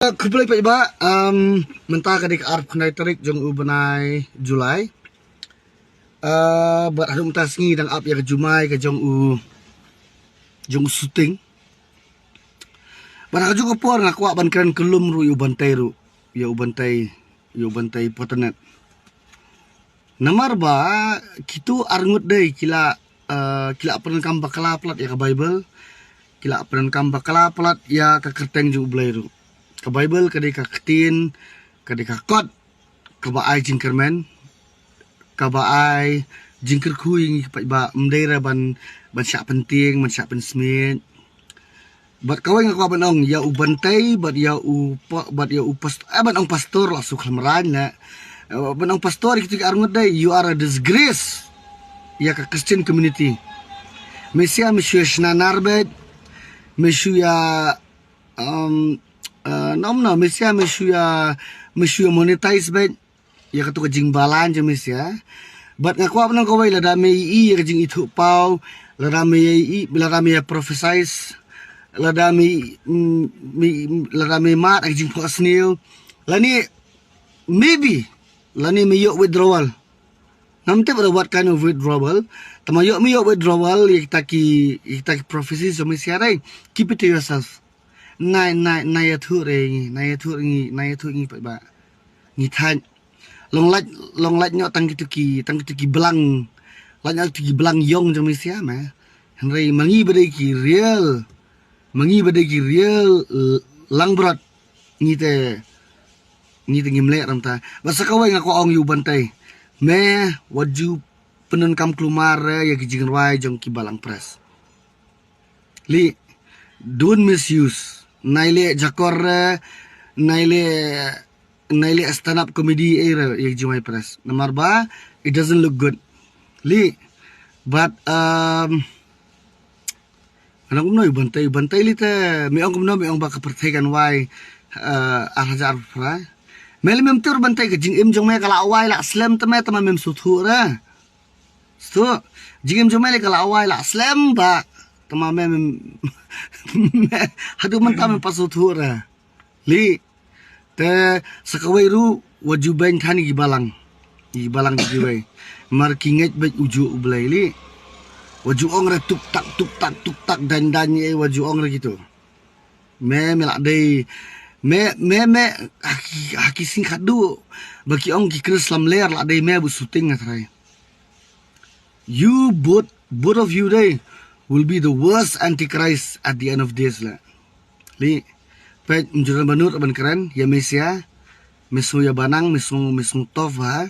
Kupulay pa iba, mentah kadik arp kandai terik jong ubenai Julai. Buat hadum tasngi dang ap ya ke Jumai ke jong syuting. Barang juga por ngaku ban keren kelum ru ubantai ru. Ya ubantai potenet. Namar ba kitu arngut dei kila pernah kam bakala plat ya ke Bible. Kila pernah kam bakala plat ya ke kerteng jong ublai ru. Ke Bible kadai ka ketin, kadai ka kot, ka baai jingkermen, ka baai jingker kuing ba mdaira ban syak penting, ban syak pensmit. Bat kawai ngak banong ya ubantai bat ya banong pastor lah suk lemran na. Banong pastor kitu arngut dai you are a disgrace ya ka Christian community. Mesia shna narbet, mesia nomna mesia monetize bet ya katu jing balan je mesia bat ngaku apa nang kawai lada mei ya jing itu pau lada mei prophesize lada mei mat jing personal lani maybe lani mei withdrawal namte pada buat kind of withdrawal tamayo mei withdrawal ya kita ki prophecy so mesia rai keep it to yourself nai thu ngi pa ba ngi than long lat nyok tang kitu ki belang lat nyok ki belang yong jong sia ma henry mangi bade ki real lang brot ngi te ngimle ram ta basa kawai ngaku ong yu bantai me waju penun kam klumar ya ki jingwai jong ki balang press li don't misuse naile jakor naile stand up comedy era yang jumai press nomor ba it doesn't look good li but anong noy bantai li te me ong ba kepercayaan wai arhajar fra mel mem tur bantai ke jing im jong me kala awai la slam te me tama mem suthura sto jing im jong me kala awai la slam ba tama mem hadu mentam pasuthura li te sakawai ru waju bain thani gibalang gibai mar kinget bet uju ublai li waju ong re tuk tak dan ye waju ong re gitu me melak dei me haki sing khadu bagi ong ki kris lam ler la dei me bu syuting atrai you both of you dei will be the worst antichrist at the end of this lah. Li pet menjuran banur ban keren ya mesia mesu ya banang mesu tof ha.